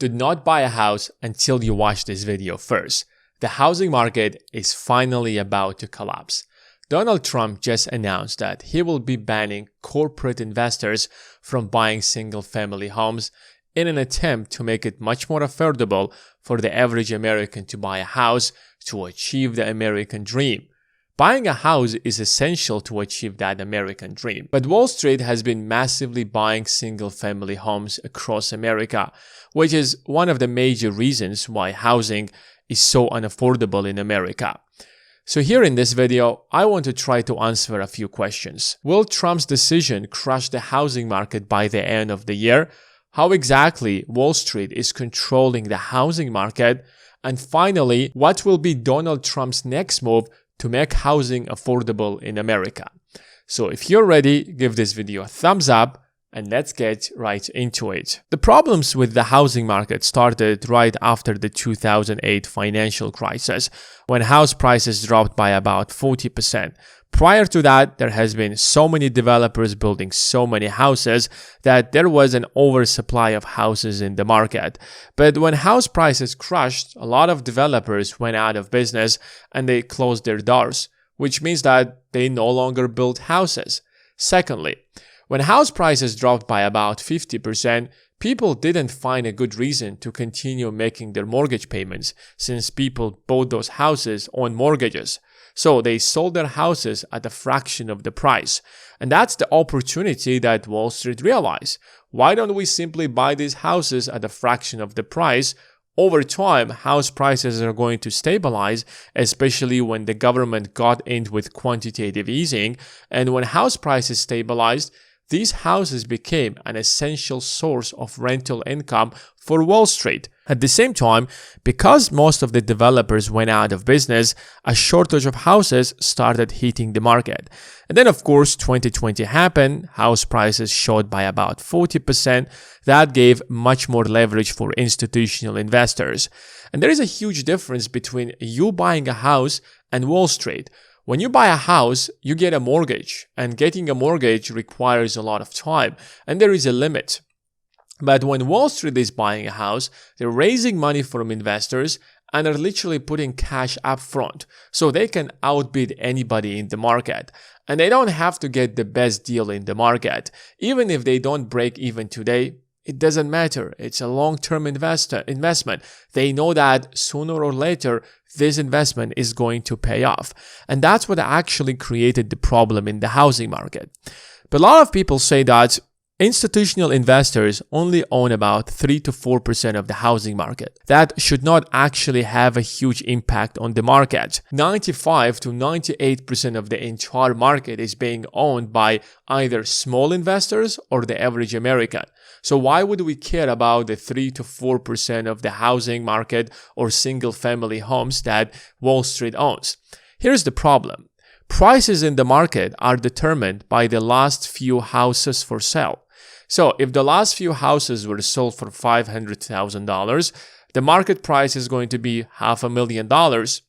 Do not buy a house until you watch this video first. The housing market is finally about to collapse. Donald Trump just announced that he will be banning corporate investors from buying single-family homes in an attempt to make it much more affordable for the average American to buy a house to achieve the American dream. Buying a house is essential to achieve that American dream. But Wall Street has been massively buying single-family homes across America, which is one of the major reasons why housing is so unaffordable in America. So here in this video, I want to try to answer a few questions. Will Trump's decision crush the housing market by the end of the year? How exactly Wall Street is controlling the housing market? And finally, what will be Donald Trump's next move to make housing affordable in America? So if you're ready, give this video a thumbs up and let's get right into it. The problems with the housing market started right after the 2008 financial crisis, when house prices dropped by about 40%. Prior to that, there has been so many developers building so many houses that there was an oversupply of houses in the market. But when house prices crashed, a lot of developers went out of business and they closed their doors, which means that they no longer built houses. Secondly, when house prices dropped by about 50%, people didn't find a good reason to continue making their mortgage payments since people bought those houses on mortgages. So they sold their houses at a fraction of the price. And that's the opportunity that Wall Street realized. Why don't we simply buy these houses at a fraction of the price? Over time, house prices are going to stabilize, especially when the government got in with quantitative easing. And when house prices stabilized, these houses became an essential source of rental income for Wall Street. At the same time, because most of the developers went out of business, a shortage of houses started hitting the market. And then, of course, 2020 happened, house prices shot by about 40%. That gave much more leverage for institutional investors. And there is a huge difference between you buying a house and Wall Street. When you buy a house, you get a mortgage, and getting a mortgage requires a lot of time, and there is a limit. But when Wall Street is buying a house, they're raising money from investors and are literally putting cash up front, so they can outbid anybody in the market. And they don't have to get the best deal in the market. Even if they don't break even today, it doesn't matter. It's a long-term investment. They know that sooner or later, this investment is going to pay off. And that's what actually created the problem in the housing market. But a lot of people say that institutional investors only own about 3 to 4% of the housing market. That should not actually have a huge impact on the market. 95 to 98% of the entire market is being owned by either small investors or the average American. So why would we care about the 3 to 4% of the housing market or single-family homes that Wall Street owns? Here's the problem. Prices in the market are determined by the last few houses for sale. So if the last few houses were sold for $500,000, the market price is going to be $500,000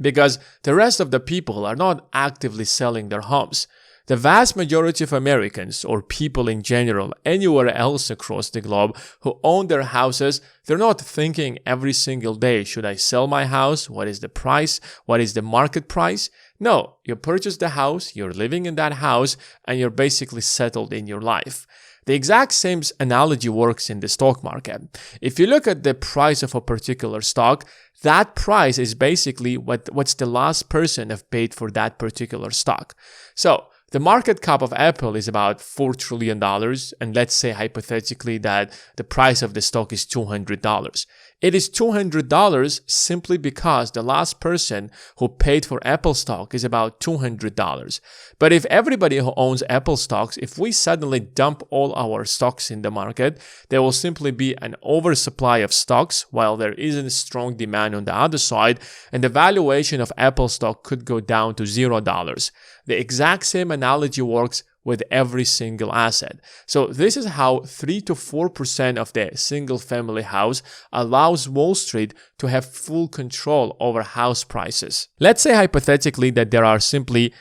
because the rest of the people are not actively selling their homes. The vast majority of Americans, or people in general, anywhere else across the globe who own their houses, they're not thinking every single day, should I sell my house? What is the price? What is the market price? No, you purchase the house, you're living in that house, and you're basically settled in your life. The exact same analogy works in the stock market. If you look at the price of a particular stock, that price is basically what's the last person have paid for that particular stock. So the market cap of Apple is about $4 trillion, and let's say hypothetically that the price of the stock is $200. It is $200 simply because the last person who paid for Apple stock is about $200. But if everybody who owns Apple stocks, if we suddenly dump all our stocks in the market, there will simply be an oversupply of stocks while there isn't strong demand on the other side, and the valuation of Apple stock could go down to $0. The exact same analogy works with every single asset. So this is how 3 to 4% of the single family house allows Wall Street to have full control over house prices. Let's say hypothetically that there are simply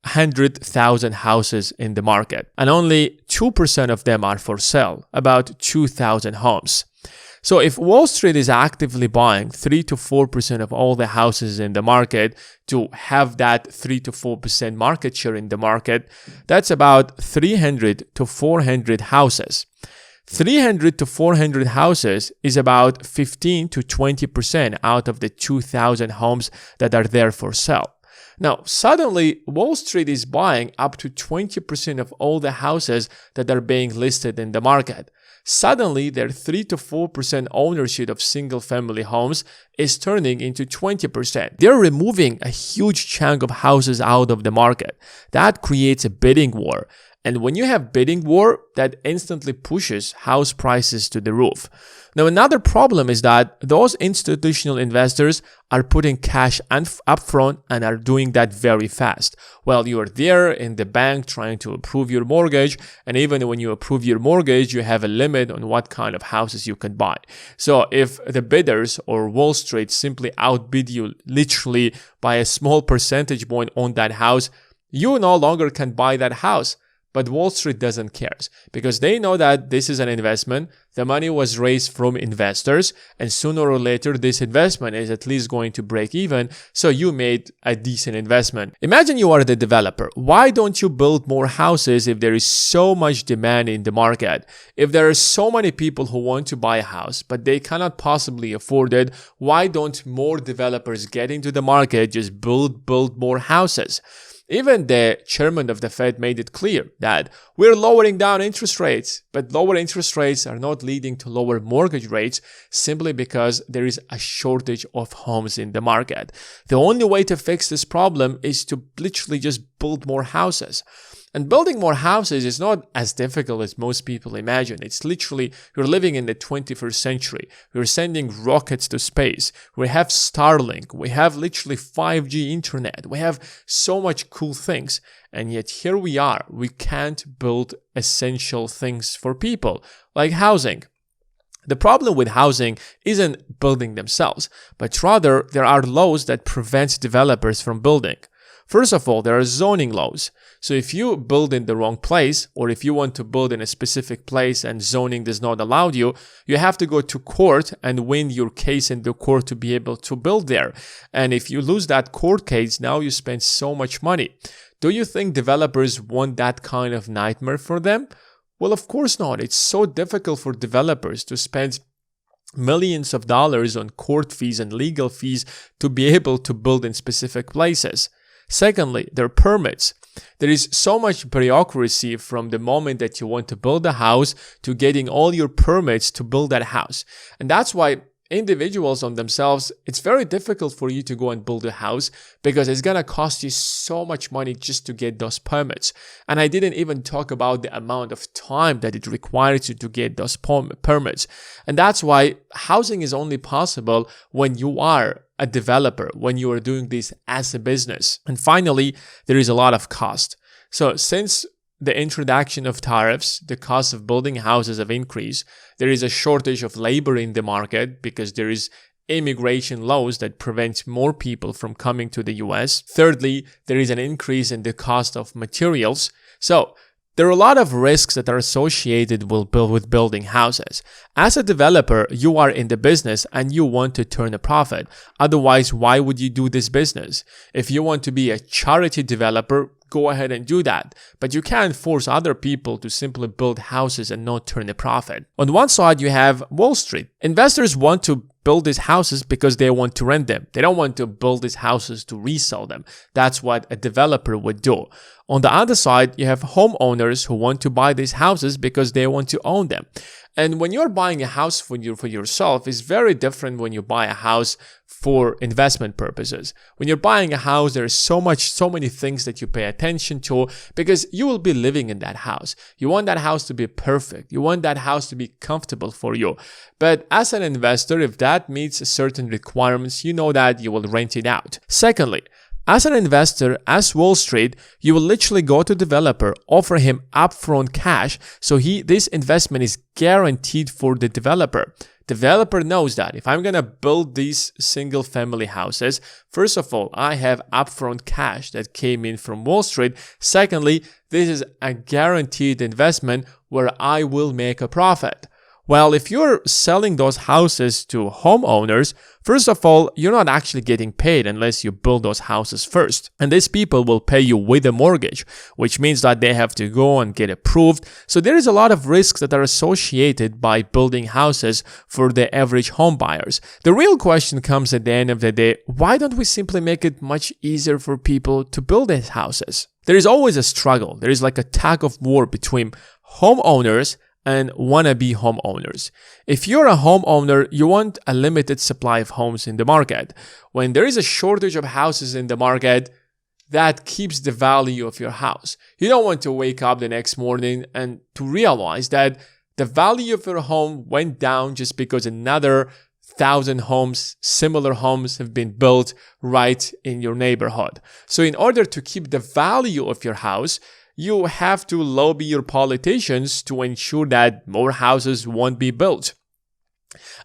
100,000 houses in the market and only 2% of them are for sale, about 2,000 homes. So if Wall Street is actively buying 3 to 4% of all the houses in the market to have that 3 to 4% market share in the market, that's about 300 to 400 houses. 300 to 400 houses is about 15 to 20% out of the 2,000 homes that are there for sale. Now, suddenly, Wall Street is buying up to 20% of all the houses that are being listed in the market. Suddenly, their 3 to 4% ownership of single-family homes is turning into 20%. They're removing a huge chunk of houses out of the market. That creates a bidding war. And when you have bidding war, that instantly pushes house prices to the roof. Now, another problem is that those institutional investors are putting cash upfront and are doing that very fast. Well, you are there in the bank trying to approve your mortgage, and even when you approve your mortgage, you have a limit on what kind of houses you can buy. So if the bidders or Wall Street simply outbid you literally by a small percentage point on that house, you no longer can buy that house. But Wall Street doesn't care because they know that this is an investment. The money was raised from investors, and sooner or later, this investment is at least going to break even. So you made a decent investment. Imagine you are the developer. Why don't you build more houses if there is so much demand in the market? If there are so many people who want to buy a house, but they cannot possibly afford it, why don't more developers get into the market, just build more houses? Even the chairman of the Fed made it clear that we're lowering down interest rates, but lower interest rates are not leading to lower mortgage rates simply because there is a shortage of homes in the market. The only way to fix this problem is to literally just build more houses. And building more houses is not as difficult as most people imagine. It's literally, you're living in the 21st century. We're sending rockets to space. We have Starlink. We have literally 5G internet. We have so much cool things. And yet here we are. We can't build essential things for people, like housing. The problem with housing isn't building themselves, but rather there are laws that prevent developers from building. First of all, there are zoning laws. So if you build in the wrong place, or if you want to build in a specific place and zoning does not allow you, you have to go to court and win your case in the court to be able to build there. And if you lose that court case, now you spend so much money. Do you think developers want that kind of nightmare for them? Well, of course not. It's so difficult for developers to spend millions of dollars on court fees and legal fees to be able to build in specific places. Secondly, their permits. There is so much bureaucracy from the moment that you want to build a house to getting all your permits to build that house. And that's why individuals on themselves, it's very difficult for you to go and build a house because it's going to cost you so much money just to get those permits. And I didn't even talk about the amount of time that it requires you to get those permits. And that's why housing is only possible when you are a developer, when you are doing this as a business. And finally, there is a lot of cost. So since the introduction of tariffs, the cost of building houses have increased. There is a shortage of labor in the market because there is immigration laws that prevent more people from coming to the US. Thirdly, there is an increase in the cost of materials. So there are a lot of risks that are associated with building houses. As a developer, you are in the business and you want to turn a profit. Otherwise, why would you do this business? If you want to be a charity developer, go ahead and do that. But you can't force other people to simply build houses and not turn a profit. On one side, you have Wall Street. Investors want to build these houses because they want to rent them. They don't want to build these houses to resell them. That's what a developer would do. On the other side, you have homeowners who want to buy these houses because they want to own them. And when you're buying a house for yourself, it's very different when you buy a house for investment purposes. When you're buying a house, there's so many things that you pay attention to because you will be living in that house. You want that house to be perfect. You want that house to be comfortable for you. But as an investor, if that meets certain requirements, you know that you will rent it out. Secondly, as an investor, as Wall Street, you will literally go to developer, offer him upfront cash, so this investment is guaranteed for the developer. Developer knows that if I'm going to build these single family houses, first of all, I have upfront cash that came in from Wall Street. Secondly, this is a guaranteed investment where I will make a profit. Well, if you're selling those houses to homeowners, first of all, you're not actually getting paid unless you build those houses first. And these people will pay you with a mortgage, which means that they have to go and get approved. So there is a lot of risks that are associated by building houses for the average home buyers. The real question comes at the end of the day, why don't we simply make it much easier for people to build these houses? There is always a struggle. There is like a tug of war between homeowners and wannabe homeowners. If you're a homeowner, you want a limited supply of homes in the market. When there is a shortage of houses in the market, that keeps the value of your house. You don't want to wake up the next morning and to realize that the value of your home went down just because another 1,000 homes, similar homes have been built right in your neighborhood. So in order to keep the value of your house, you have to lobby your politicians to ensure that more houses won't be built.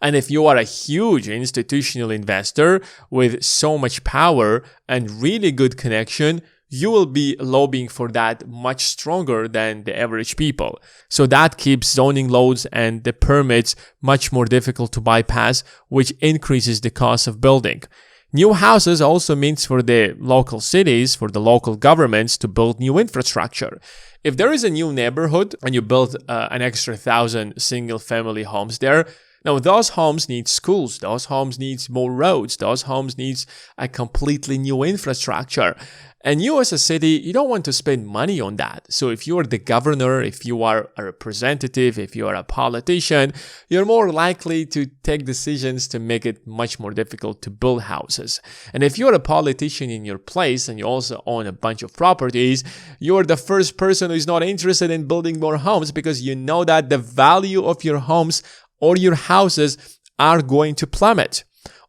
And if you are a huge institutional investor with so much power and really good connection, you will be lobbying for that much stronger than the average people. So that keeps zoning laws and the permits much more difficult to bypass, which increases the cost of building. New houses also means for the local cities, for the local governments to build new infrastructure. If there is a new neighborhood and you build an extra 1,000 single-family homes there, now those homes need schools, those homes need more roads, those homes need a completely new infrastructure. And you as a city, you don't want to spend money on that. So if you are the governor, if you are a representative, if you are a politician, you're more likely to take decisions to make it much more difficult to build houses. And if you're a politician in your place and you also own a bunch of properties, you're the first person who is not interested in building more homes because you know that the value of your homes or your houses are going to plummet.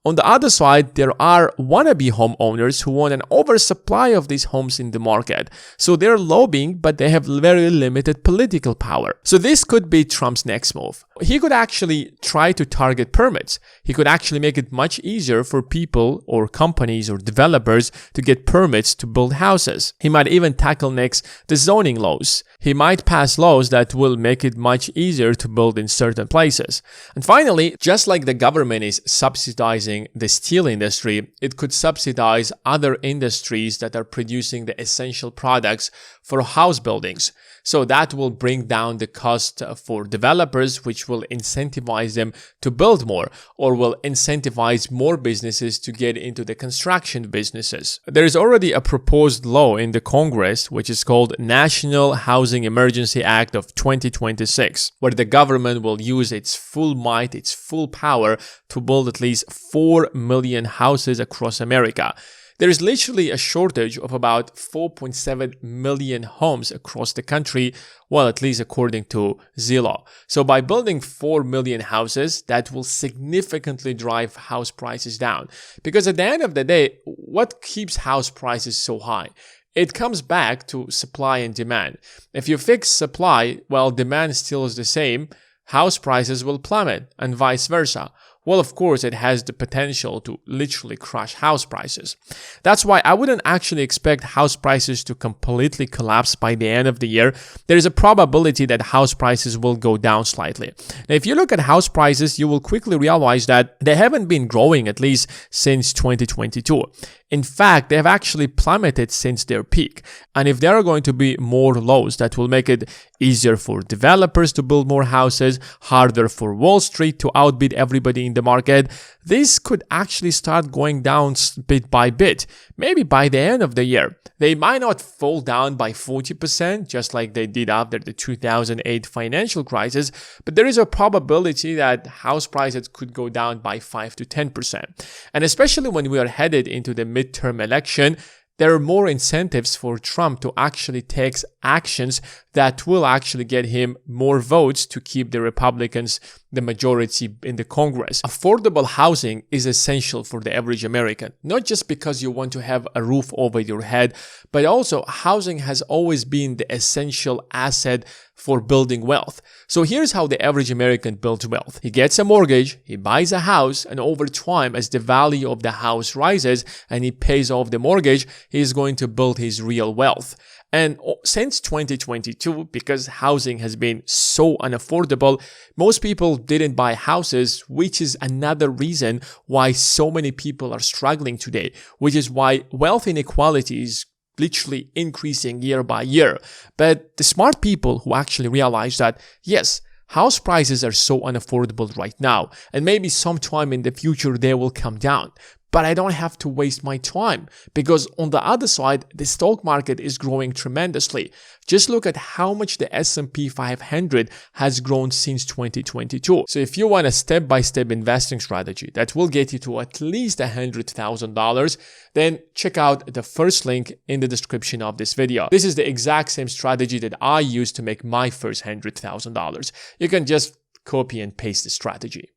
On the other side, there are wannabe homeowners who want an oversupply of these homes in the market. So they're lobbying, but they have very limited political power. So this could be Trump's next move. He could actually try to target permits. He could actually make it much easier for people or companies or developers to get permits to build houses. He might even tackle next the zoning laws. He might pass laws that will make it much easier to build in certain places. And finally, just like the government is subsidizing the steel industry, it could subsidize other industries that are producing the essential products for house buildings. So that will bring down the cost for developers, which will incentivize them to build more or will incentivize more businesses to get into the construction businesses. There is already a proposed law in the Congress, which is called National Housing Emergency Act of 2026, where the government will use its full might, its full power to build at least 4 million houses across America. There is literally a shortage of about 4.7 million homes across the country, well, at least according to Zillow. So by building 4 million houses, that will significantly drive house prices down. Because at the end of the day, what keeps house prices so high? It comes back to supply and demand. If you fix supply while demand still is the same, house prices will plummet and vice versa. Well, of course, it has the potential to literally crush house prices. That's why I wouldn't actually expect house prices to completely collapse by the end of the year. There is a probability that house prices will go down slightly. Now, if you look at house prices, you will quickly realize that they haven't been growing at least since 2022. In fact, they have actually plummeted since their peak. And if there are going to be more laws that will make it easier for developers to build more houses, harder for Wall Street to outbid everybody in the market, this could actually start going down bit by bit. Maybe by the end of the year. They might not fall down by 40%, just like they did after the 2008 financial crisis, but there is a probability that house prices could go down by 5 to 10%. And especially when we are headed into the midterm election, there are more incentives for Trump to actually take actions that will actually get him more votes to keep the Republicans the majority in the Congress. Affordable housing is essential for the average American, not just because you want to have a roof over your head, but also housing has always been the essential asset for building wealth. So here's how the average American builds wealth. He gets a mortgage, he buys a house, and over time, as the value of the house rises and he pays off the mortgage, he is going to build his real wealth. And since 2022, because housing has been so unaffordable, most people didn't buy houses, which is another reason why so many people are struggling today, which is why wealth inequality is literally increasing year by year. But the smart people who actually realize that, yes, house prices are so unaffordable right now, and maybe sometime in the future they will come down. But I don't have to waste my time, because on the other side, the stock market is growing tremendously. Just look at how much the S&P 500 has grown since 2022. So if you want a step-by-step investing strategy that will get you to at least $100,000, then check out the first link in the description of this video. This is the exact same strategy that I used to make my first $100,000. You can just copy and paste the strategy.